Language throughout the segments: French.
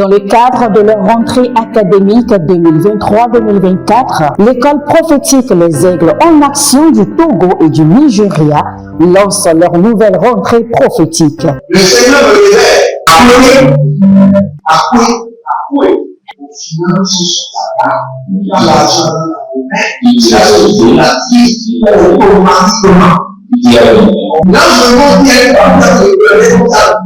Dans le cadre de leur rentrée académique 2023-2024, l'école prophétique Les Aigles en Action du Togo et du Nigeria lance leur nouvelle rentrée prophétique. Le Seigneur me disait, appelez. Finance sur ta table, l'argent dans la automatiquement. Là, je monte bien comme ça, je peux comme ça.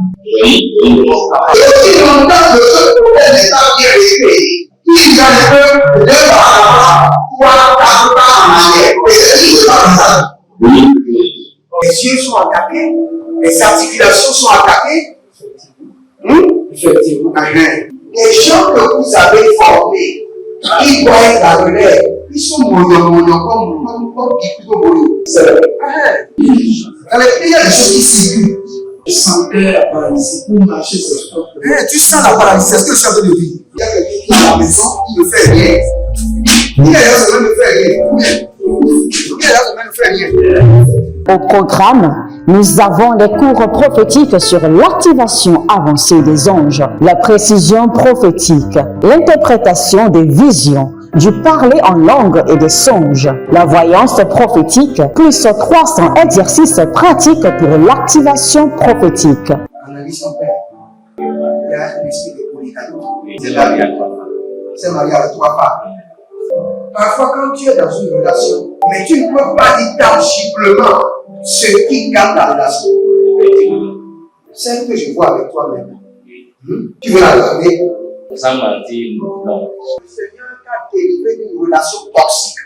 Et aussi longtemps que ce problème n'est pas bien réglé, il y a un peu de par là, 3, 4 pas en arrière. Et c'est tout comme ça. Les yeux sont attaqués, les articulations sont attaquées. Effectivement. Les gens que vous avez formés, qui doivent être la relève, ils sont mono comme plutôt mono. C'est vrai. Il y a des choses qui circulent. Je sentais la paralysie pour marcher sur ce corps. Tu sens la paralysie, c'est ce que je suis en train de dire. Il y a quelqu'un qui est à la maison, qui ne fait rien. Il y a des gens qui ne fait rien. Au programme, nous avons les cours prophétiques sur l'activation avancée des anges, la précision prophétique, l'interprétation des visions, du parler en langue et des songes, la voyance prophétique, plus 300 exercices pratiques pour l'activation prophétique. Analyse ton père. Il y a un esprit de polygame. C'est marié à 3 femmes. C'est marié à 3 femmes. Parfois, quand tu es dans une relation, mais tu ne peux pas dire tangiblement ce qui garde la relation. Celle que je vois avec toi maintenant. Tu veux la regarder? Sans mentir, non. Le Seigneur t'a délivré d'une relation toxique.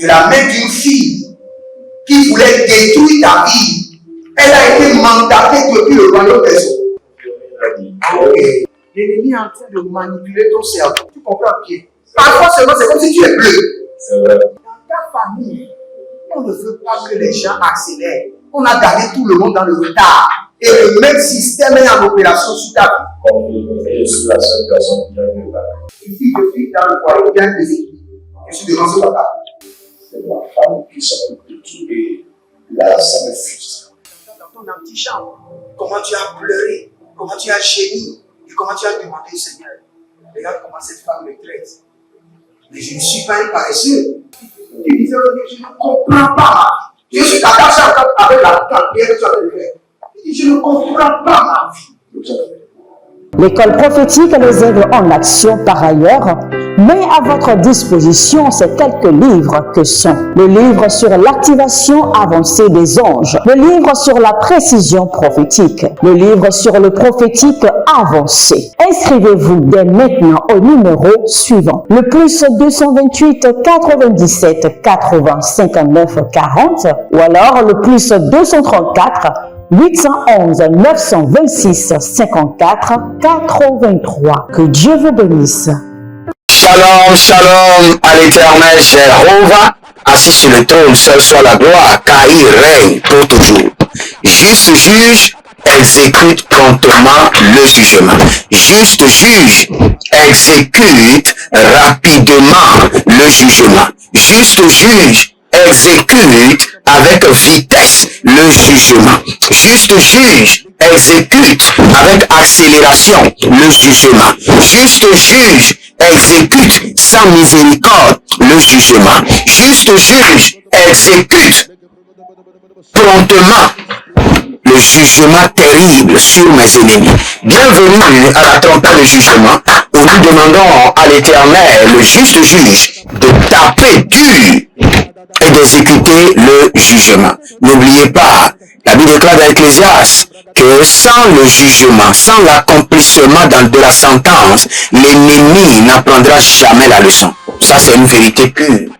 De la main d'une fille qui voulait détruire ta vie. Elle a été mandatée depuis le royaume des eaux. L'ennemi est en train de manipuler ton cerveau. Tu comprends bien? Parfois seulement, c'est comme si tu es bleu. Dans ta famille, on ne veut pas que les gens accélèrent. On a gardé tout le monde dans le retard. Et le même système est en opération sur ta vie. Je suis la seule personne qui a vu ça. Une fille de fille dans le foyer bien déséquilibrée. Je suis devant ce papa. C'est ma femme qui s'occupe de tout et là, ça me frustre. Dans ton antichambre, comment tu as pleuré, comment tu as gémi et comment tu as demandé au Seigneur. Regarde comment cette femme me traite. Mais je ne suis pas un paresseux. Tu disais, je ne comprends pas. Je suis attaché avec la prière que tu as fait. Je ne comprends pas ma vie. L'école prophétique Les Aigles en Action, par ailleurs, met à votre disposition ces quelques livres que sont le livre sur l'activation avancée des anges, le livre sur la précision prophétique, le livre sur le prophétique avancé. Inscrivez-vous dès maintenant au numéro suivant, le plus 228 97 80 59 40 ou alors le plus 234 811 926 54 83. Que Dieu vous bénisse. Shalom, shalom à l'éternel Jéhovah, assis sur le trône, seul soit la gloire, car il règne pour toujours. Juste juge, exécute promptement le jugement. Juste juge, exécute rapidement le jugement. Juste juge, exécute avec vitesse le jugement. Juste juge, exécute avec accélération le jugement. Juste juge, exécute sans miséricorde le jugement. Juste juge, exécute promptement le jugement terrible sur mes ennemis. Bienvenue à la trompette de jugement où nous demandons à l'Éternel, le juste juge, de taper dur et d'exécuter le jugement. N'oubliez pas, la Bible déclare dans Ecclésiaste que sans le jugement, sans l'accomplissement de la sentence, l'ennemi n'apprendra jamais la leçon. Ça, c'est une vérité pure.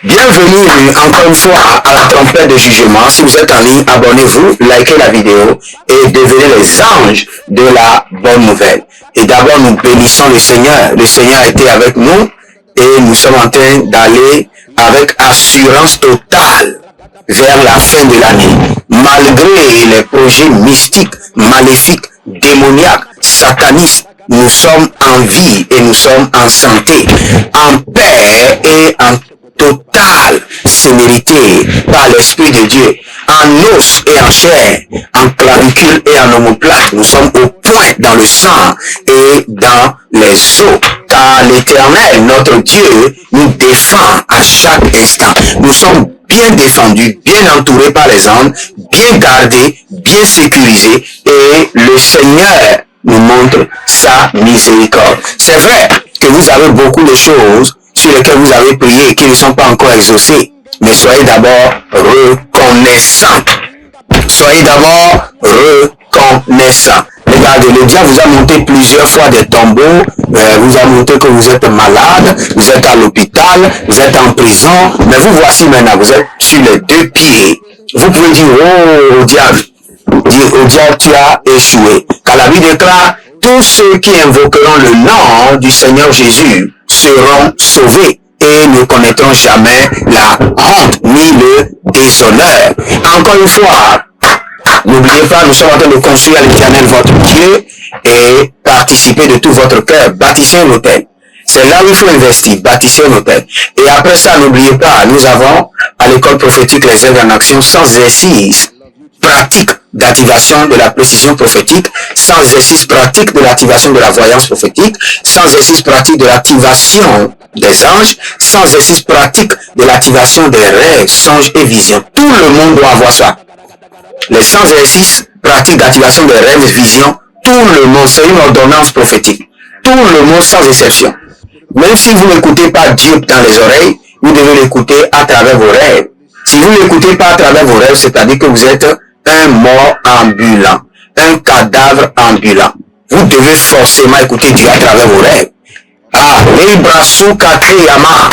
Bienvenue encore une fois à la trompette de jugement. Si vous êtes en ligne, abonnez-vous, likez la vidéo et devenez les anges de la bonne nouvelle. Et d'abord, nous bénissons le Seigneur. Le Seigneur a été avec nous et nous sommes en train d'aller avec assurance totale vers la fin de l'année. Malgré les projets mystiques, maléfiques, démoniaques, satanistes, nous sommes en vie et nous sommes en santé, en paix et en totale sérénité par l'Esprit de Dieu, en os et en chair, en clavicule et en omoplate. Nous sommes au point dans le sang et dans les eaux. Car l'Éternel, notre Dieu, nous défend à chaque instant. Nous sommes bien défendus, bien entourés par les anges, bien gardés, bien sécurisés, et le Seigneur nous montre sa miséricorde. C'est vrai que vous avez beaucoup de choses sur lesquelles vous avez prié et qui ne sont pas encore exaucées, mais soyez d'abord reconnaissants. Soyez d'abord reconnaissants. Regardez, le diable vous a monté plusieurs fois des tombeaux, vous a montré que vous êtes malade, vous êtes à l'hôpital, vous êtes en prison, mais vous voici maintenant, vous êtes sur les deux pieds. Vous pouvez dire, oh, au diable, tu as échoué. Car la Bible déclare, tous ceux qui invoqueront le nom du Seigneur Jésus seront sauvés et ne connaîtront jamais la honte ni le déshonneur. Encore une fois, n'oubliez pas, nous sommes en train de construire à l'Éternel votre Dieu et participer de tout votre cœur. Bâtissez un hôtel. C'est là où il faut investir, bâtissez un hôtel. Et après ça, n'oubliez pas, nous avons à l'école prophétique les œuvres en action sans exercice pratique d'activation de la précision prophétique, sans exercice pratique de l'activation de la voyance prophétique, sans exercice pratique de l'activation des anges, sans exercice pratique de l'activation des rêves, songes et visions. Tout le monde doit avoir ça. Les sans exercices pratiques d'activation des rêves et visions, tout le monde, c'est une ordonnance prophétique. Tout le monde sans exception. Même si vous n'écoutez pas Dieu dans les oreilles, vous devez l'écouter à travers vos rêves. Si vous ne l'écoutez pas à travers vos rêves, c'est-à-dire que vous êtes un mort ambulant, un cadavre ambulant. Vous devez forcément écouter Dieu à travers vos rêves. Ah, Ibrasu Katriyama.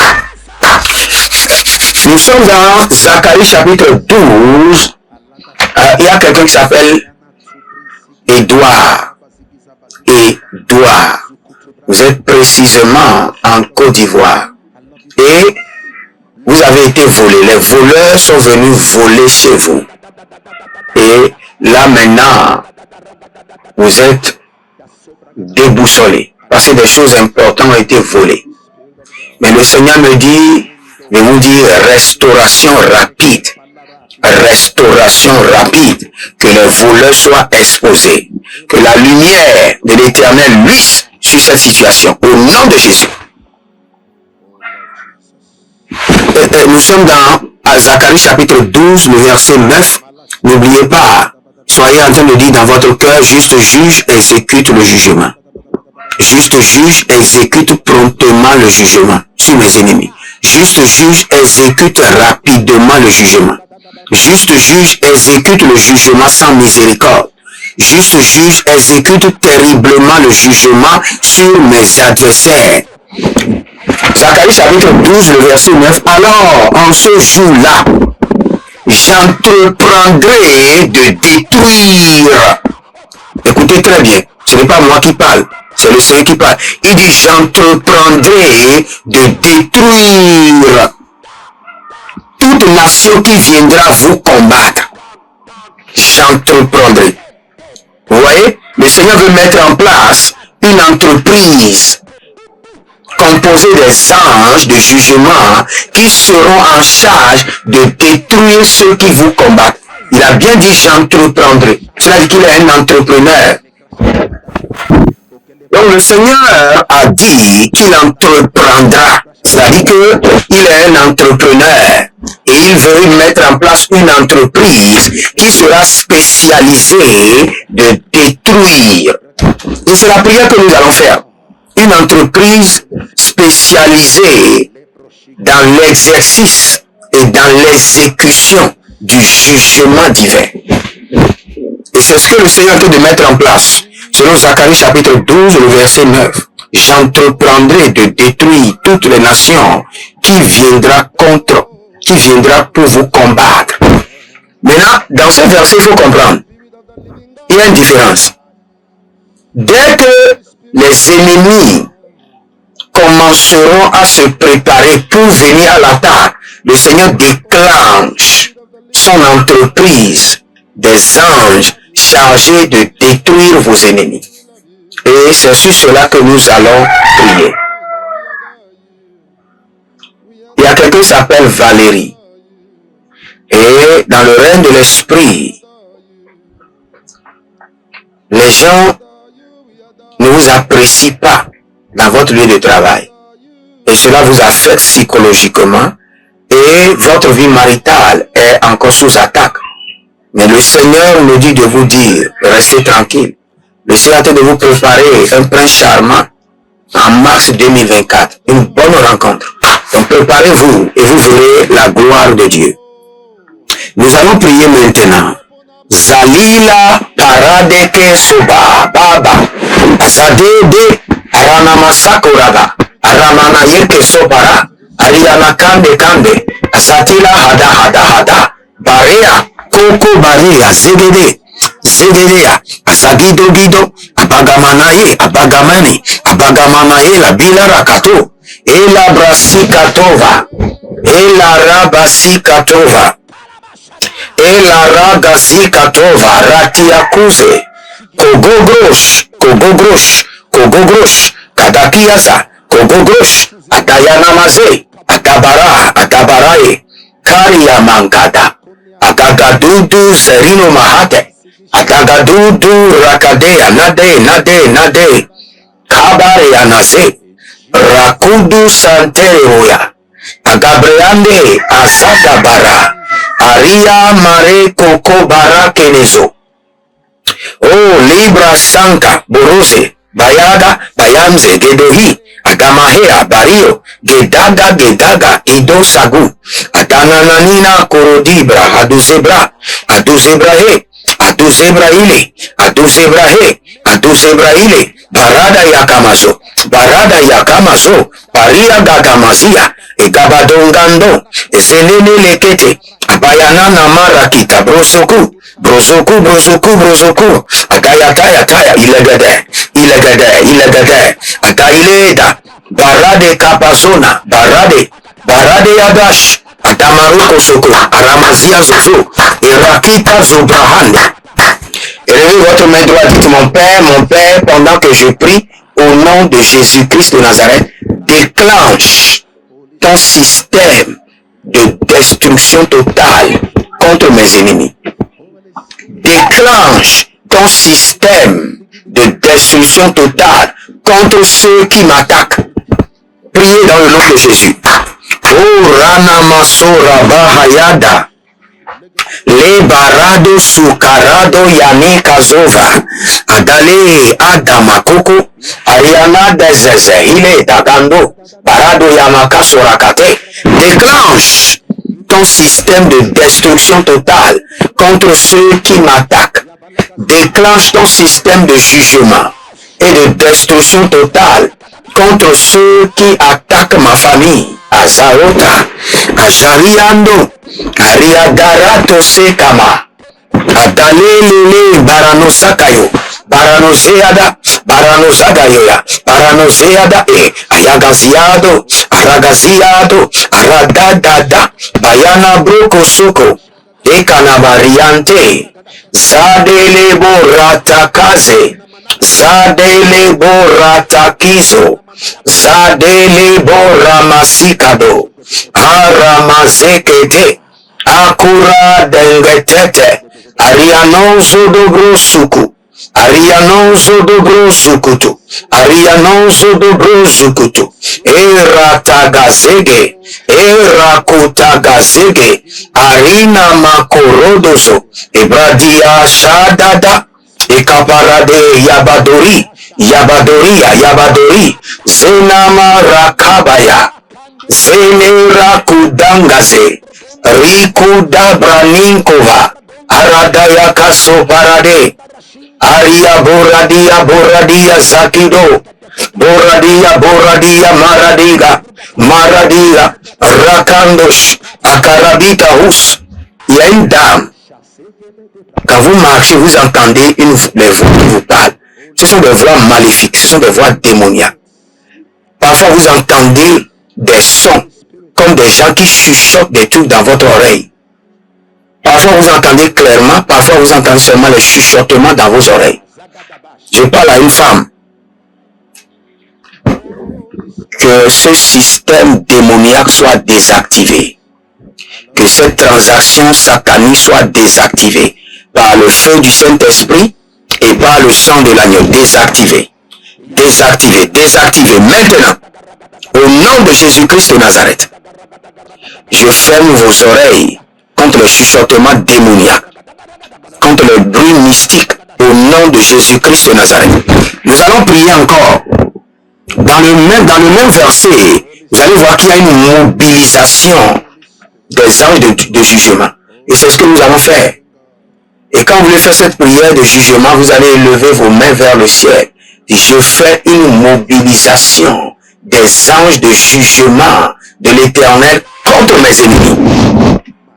Nous sommes dans Zacharie chapitre 12. Il y a quelqu'un qui s'appelle Édouard. Édouard. Vous êtes précisément en Côte d'Ivoire. Et vous avez été volé. Les voleurs sont venus voler chez vous. Et là maintenant, vous êtes déboussolé. Parce que des choses importantes ont été volées. Mais le Seigneur me dit, de vous dire restauration rapide. Restauration rapide. Que les voleurs soient exposés. Que la lumière de l'Éternel luise sur cette situation. Au nom de Jésus. Nous sommes dans Zacharie chapitre 12, le verset 9. N'oubliez pas, soyez en train de dire dans votre cœur, juste juge, exécute le jugement. Juste juge, exécute promptement le jugement sur mes ennemis. Juste juge, exécute rapidement le jugement. Juste juge, exécute le jugement sans miséricorde. Juste juge, exécute terriblement le jugement sur mes adversaires. Zacharie chapitre 12, le verset 9. Alors, en ce jour-là, j'entreprendrai de détruire. Écoutez très bien, ce n'est pas moi qui parle, c'est le Seigneur qui parle. Il dit, j'entreprendrai de détruire toute nation qui viendra vous combattre. J'entreprendrai. Vous voyez, le Seigneur veut mettre en place une entreprise composé des anges de jugement qui seront en charge de détruire ceux qui vous combattent. Il a bien dit j'entreprendrai. Cela dit qu'il est un entrepreneur. Donc le Seigneur a dit qu'il entreprendra. C'est-à-dire qu'il est un entrepreneur et il veut mettre en place une entreprise qui sera spécialisée de détruire. Et c'est la prière que nous allons faire. Une entreprise spécialisée dans l'exercice et dans l'exécution du jugement divin. Et c'est ce que le Seigneur veut de mettre en place. Selon Zacharie chapitre 12, le verset 9. J'entreprendrai de détruire toutes les nations qui viendra pour vous combattre. Maintenant, dans ce verset, il faut comprendre. Il y a une différence. Dès que les ennemis commenceront à se préparer pour venir à l'attaque, le Seigneur déclenche son entreprise des anges chargés de détruire vos ennemis. Et c'est sur cela que nous allons prier. Il y a quelqu'un qui s'appelle Valérie. Et dans le règne de l'esprit, les gens ne vous apprécie pas dans votre lieu de travail. Et cela vous affecte psychologiquement et votre vie maritale est encore sous attaque. Mais le Seigneur me dit de vous dire, restez tranquille. Le Seigneur est en train de vous préparer un prince charmant en mars 2024. Une bonne rencontre. Donc préparez-vous et vous verrez la gloire de Dieu. Nous allons prier maintenant. Zalila paradeke soba baba. Asadede aranama sakuraba. Aramana yeke sobara. Ariana kande kande. Asatila hada hada hada. Barea koko barea zegede. Zegedea. Asagido gido. Abagamanaye abagamani. Abagamanaye la bila rakato. Ela brasikatova. Ela rabasikatova. Ela ragasikatova ratiakuze. Kogogrosh. Kogogrosh. Kogogrosh. Kadakiasa. Kogogrosh. Atayanamaze. Atabara. Atabarae. Karia mankata. Agagadudu serino mahate. Agagadudu rakadea. Nade. Nade. Nade. Kabare anase. Rakudu santereoya. Agabreande asadabara. Aria mare koko bara kenezo. Oh libra sanka borose. Bayaga bayamze gedohi. Agamahea bario. Gedaga gedaga ido sagu. Adanananina korodibra aduzebra. Aduzebrahe. Aduzebraile. Aduzebrahe. Aduzebraile. Barada yakamazo. Barada yakamazo. Paria gagamazia. Egabadongando. Eselele lekete. Abayana namara kita brosoku. Brosoku, brosoku, brosoku. Agayataya taya. Ilegade. Ilegade. Ilegade. Agaileda. Barade kapazona. Barade. Barade yadash. Atamaruko soko. Aramazia zozo. Irakita zobrahande. Élevez votre main droite, dites mon Père, pendant que je prie, au nom de Jésus-Christ de Nazareth, déclenche ton système de destruction totale contre mes ennemis. Déclenche ton système de destruction totale contre ceux qui m'attaquent. Priez dans le nom de Jésus. Oh Rana Masora Bahayada. Le barado sukarado yani kazova. Adale adamakoko. Ariana dezeze ile dagando. Barado yamaka sorakate. Déclenche ton système de destruction totale contre ceux qui m'attaquent. Déclenche ton système de jugement et de destruction totale contre ceux qui attaquent ma famille. Azarota, Ajariando, Ariadarato Sekama, Adalele Baranosakayo, Baranoseada, Baranosagayoya, Baranoseada, Ayagaziado, Aragaziado, Aradadada, Bayana Broko Soko, Ekanabariante, Zadele Boratakaze, Zadele Boratakizo, Zadele Boramasikado, Aramazekete, Akura Dengetete, Arianozo Dobro Suku, Arianozo Dobro Sukutu, Arianozo Dobro Sukutu, Eratagazege, Erakutagazege, Arina Makorodozo, Ebradia Shadada, Ekaparade Yabadori, Yabadoria, Yabadori, Zenama Rakabaya, Zene Rakudangase, Rikudabraninkova, Aradaya Kaso Parade, Aria Boradia, Boradia Zakido, Boradia, Boradia Maradiga, Maradiga, Rakandosh, Akarabita Hus. Il y a une dame. Quand vous marchez, vous entendez les voix qui vous parlent. Ce sont des voix maléfiques, ce sont des voix démoniaques. Parfois, vous entendez des sons, comme des gens qui chuchotent des trucs dans votre oreille. Parfois, vous entendez clairement, parfois, vous entendez seulement les chuchotements dans vos oreilles. Je parle à une femme. Que ce système démoniaque soit désactivé. Que cette transaction satanique soit désactivée par le feu du Saint-Esprit et par le sang de l'agneau. Désactivé. désactivez, désactivez maintenant. Au nom de Jésus-Christ de Nazareth, je ferme vos oreilles contre le chuchotement démoniaque, contre le bruit mystique, au nom de Jésus-Christ de Nazareth. Nous allons prier encore. Dans le même verset, vous allez voir qu'il y a une mobilisation des anges de jugement. Et c'est ce que nous allons faire. Et quand vous voulez faire cette prière de jugement, vous allez élever vos mains vers le ciel. Et je fais une mobilisation des anges de jugement de l'Éternel contre mes ennemis.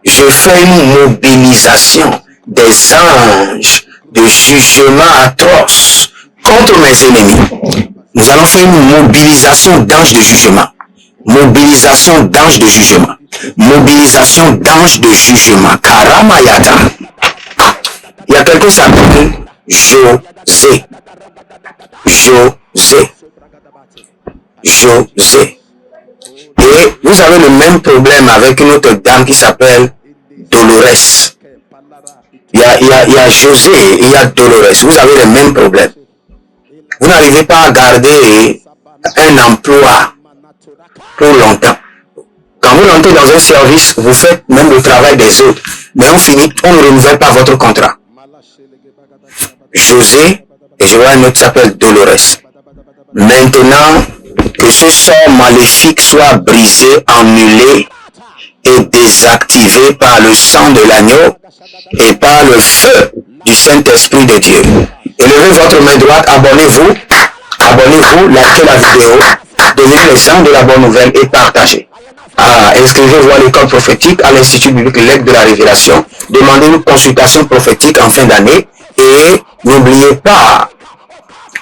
Je fais une mobilisation des anges de jugement atroce contre mes ennemis. Nous allons faire une mobilisation d'anges de jugement. Mobilisation d'anges de jugement. Mobilisation d'anges de jugement. Karamayata. Il y a quelqu'un qui s'appelle José. José. José. Et vous avez le même problème avec une autre dame qui s'appelle Dolores. Il y a José et il y a Dolores. Vous avez le même problème. Vous n'arrivez pas à garder un emploi pour longtemps. Quand vous rentrez dans un service, vous faites même le travail des autres. Mais on ne renouvelle pas votre contrat. José, et je vois un autre qui s'appelle Dolores. Maintenant, que ce sort maléfique soit brisé, annulé et désactivé par le sang de l'agneau et par le feu du Saint-Esprit de Dieu. Élevez votre main droite, abonnez-vous, likez la vidéo, devenez les gens de la bonne nouvelle et partagez. Inscrivez-vous à l'école prophétique, à l'Institut biblique L'Aigle de la Révélation. Demandez une consultation prophétique en fin d'année et n'oubliez pas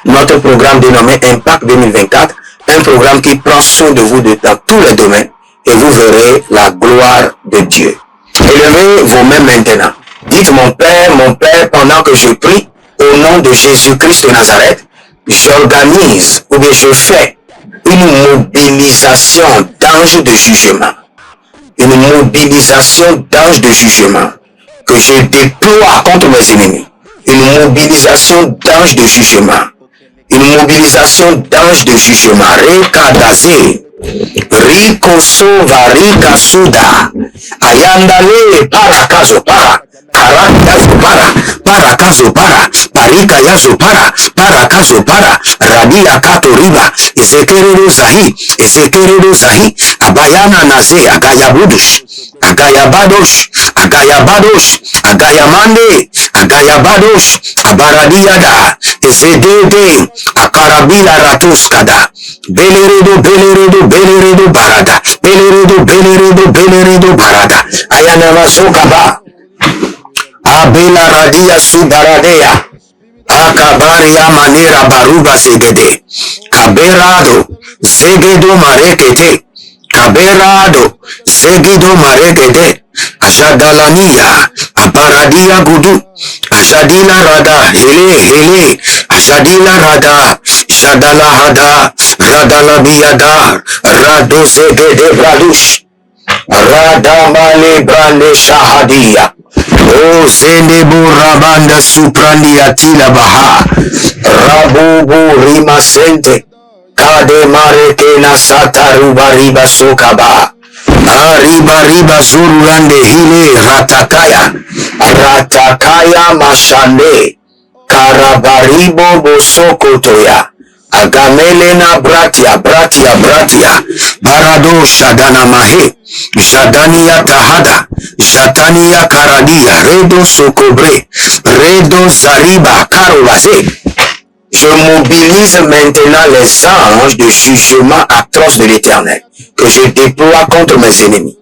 notre programme dénommé Impact 2024, un programme qui prend soin de vous dans tous les domaines et vous verrez la gloire de Dieu. Élevez vos mains maintenant. Dites mon Père, pendant que je prie, au nom de Jésus-Christ de Nazareth, j'organise ou bien je fais une mobilisation d'anges de jugement. Une mobilisation d'anges de jugement que je déploie contre mes ennemis. Une mobilisation d'anges de jugement. Une mobilisation d'anges de jugement. Rekadazé. Rikoso varika suda. Ayandale parakazo para. Parakazo para. Parika yazo para. Radia kato riba. Ezekerero zahi. Abayana naze. Agayamande. Abaradiada. Ezedede. Akarabila ratuskada. Beleredo barada. Beleredo barada. Ayanamazokaba. Abela radia subaradea. Akabaria manera baruba segede. Kaberado. Segedo marekete. Ashadalania. Abaradia gudu. Ashadila rada. Hele. Ashadila rada. Shadala hada. Radala biada. Rado segede bradush. Radamale brande shahadia. O Zendebu Rabanda Suprandi Atila Baha Rabubu Rima Sente Kade Mareke Nasata Ruba Riba Sokaba Riba Zurulande Hile Ratakaya Mashande Karabaribo Bosokotoya Agamelena Bratia Barado Shadana Mahe Jadania Tahada Jatania Karadia Redo Sokobre Redo Zariba Karolase. Je mobilise maintenant les anges de jugement atroce de l'Éternel que je déploie contre mes ennemis.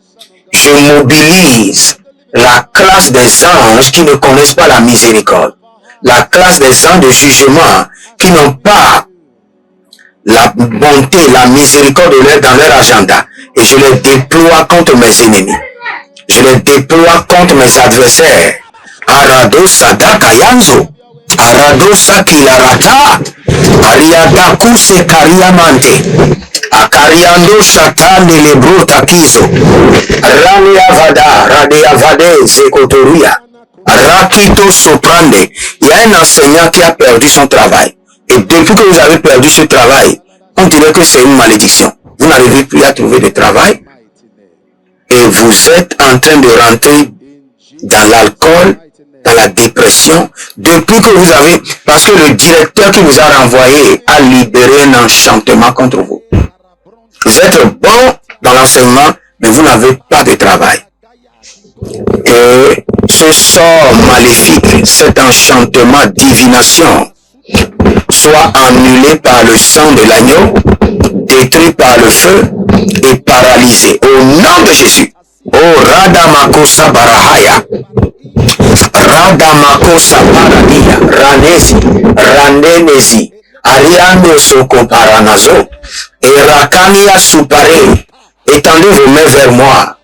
Je mobilise la classe des anges qui ne connaissent pas la miséricorde, la classe des anges de jugement qui n'ont pas la bonté, la miséricorde dans leur agenda. Et je les déploie contre mes ennemis. Je les déploie contre mes adversaires. Arado Sadaka Yanzo. Arado Sakilarata. Ariadaku Sekariamante. Akariando Shatane Lebro Takizo. Rania Vada. Radia Vade Sekotoria. Rakito Soprande. Il y a un enseignant qui a perdu son travail. Et depuis que vous avez perdu ce travail, on dirait que c'est une malédiction. Vous n'arrivez plus à trouver de travail et vous êtes en train de rentrer dans l'alcool, dans la dépression, depuis que vous avez, parce que le directeur qui vous a renvoyé a libéré un enchantement contre vous. Vous êtes bon dans l'enseignement, mais vous n'avez pas de travail. Et ce sort maléfique, cet enchantement, divination, soit annulé par le sang de l'agneau, détruit par le feu et paralysé. Au nom de Jésus. Oh Radamakosa Barahaya. Radamakosa Barania. Ranesi. Randenesi. Ariano Soko Paranazo. Et Rakania Supare. Étendez vos mains vers moi.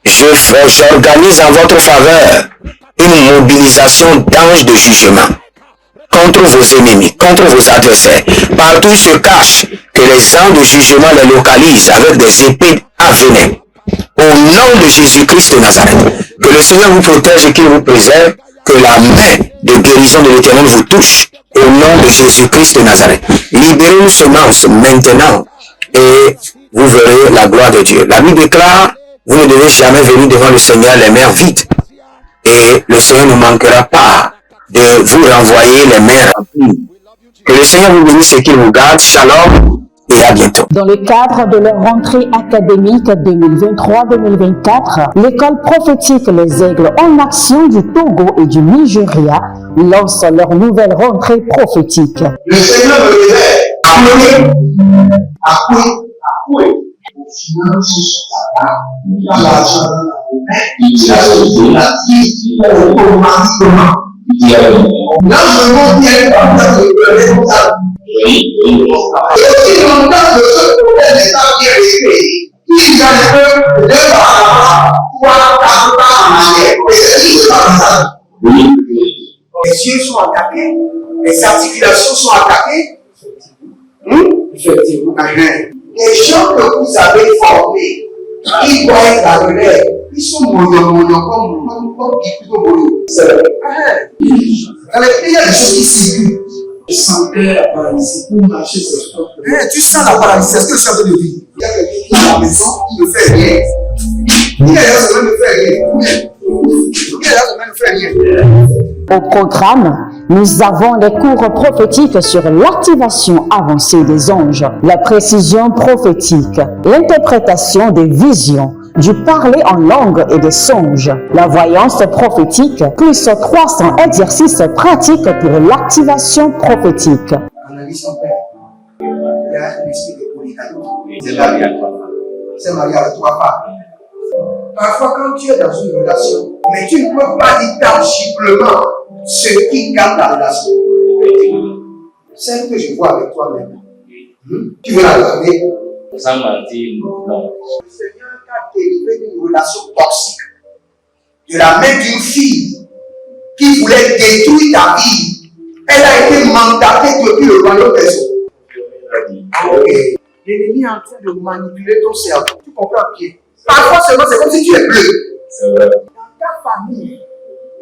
J'organise en votre faveur une mobilisation d'anges de jugement contre vos ennemis, contre vos adversaires. Partout ils se cachent, que les anges de jugement les localisent avec des épées à venin. Au nom de Jésus-Christ de Nazareth, que le Seigneur vous protège et qu'il vous préserve, que la main de guérison de l'Éternel vous touche. Au nom de Jésus-Christ de Nazareth, libérez une semence maintenant et vous verrez la gloire de Dieu. La Bible déclare, vous ne devez jamais venir devant le Seigneur les mains vides. Et le Seigneur ne manquera pas de vous renvoyer les mains remplies. Que le Seigneur vous bénisse et qu'il vous garde. Shalom et à bientôt. Dans le cadre de leur rentrée académique 2023-2024, l'école prophétique Les Aigles en Action du Togo et du Nigeria lance leur nouvelle rentrée prophétique. Le Seigneur me révèle, appuyé. Au final, il a l'argent dans la main, il a la vie automatiquement. Là, je montre bien le responsable. Et aussi, longtemps, le seul problème est bien respecté. Il y a un peu de temps, 3, 4 ans en arrière. Et c'est pas ça. Les yeux sont attaqués, les articulations sont attaquées. Effectivement. Les gens que vous avez formés, ils doivent être la relève. Ils sont moyens comme plutôt moyens. C'est vrai. Dans les pays, il y a des choses qui circulent. Je sentais la paralysie pour marcher sur ce corps. Tu sens la paralysie, c'est ce que je suis en train de dire. Il y a quelqu'un qui est à la maison, il ne fait rien. Il est là, ça ne fait rien. Il est là, ça ne fait rien. Au programme, nous avons les cours prophétiques sur l'activation avancée des anges, la précision prophétique, l'interprétation des visions, du parler en langue et des songes, la voyance prophétique, plus 300 exercices pratiques pour l'activation prophétique. Analyse son père. Il y a un esprit de polygamie. C'est marié à 3 femmes. C'est marié à 3 femmes. Parfois, quand tu es dans une relation, mais tu ne peux pas dire tangiblement ce qui garde la relation. C'est ce que je vois avec toi maintenant. Tu veux la regarder? Sans mentir, non. Le Seigneur t'a délivré d'une relation toxique. De la main d'une fille qui voulait détruire ta vie. Elle a été mandatée depuis le royaume des eaux. L'ennemi est en train de manipuler ton cerveau. Tu comprends bien? Parfois seulement, c'est comme si tu es bleu. C'est vrai. Dans ta famille,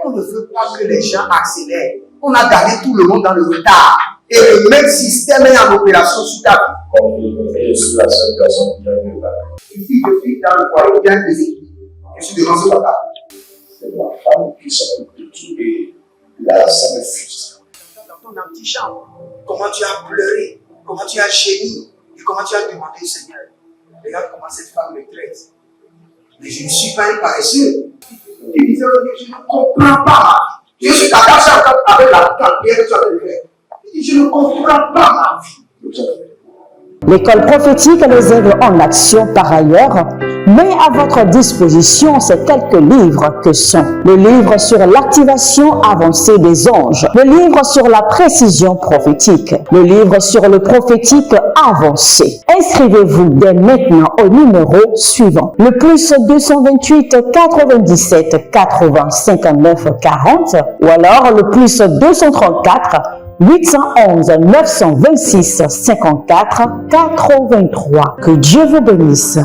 on ne veut pas que les gens accélèrent. On a gardé tout le monde dans le retard. Et le même système est en opération sur ta vie. Je suis la seule personne qui a vu ça. Une fille de fille dans le foyer bien déséquilibrée. Je suis devant ce papa. C'est ma femme qui s'occupe de tout et là, ça me frustre. Dans ton antichambre, comment tu as pleuré, comment tu as gémi et comment tu as demandé au Seigneur. Regarde comment cette femme me traite. Mais je ne suis pas un paresseux. Il disait, je ne comprends pas. Je suis attaché avec la pierre que tu as fait. Il dit, je ne comprends pas ma vie. L'école prophétique Les Aigles en Action, par ailleurs, met à votre disposition ces quelques livres que sont le livre sur l'activation avancée des anges, le livre sur la précision prophétique, le livre sur le prophétique avancé. Inscrivez-vous dès maintenant au numéro suivant, le plus 228 97 80 59 40 ou alors le plus 234 811 926 54 83. Que Dieu vous bénisse.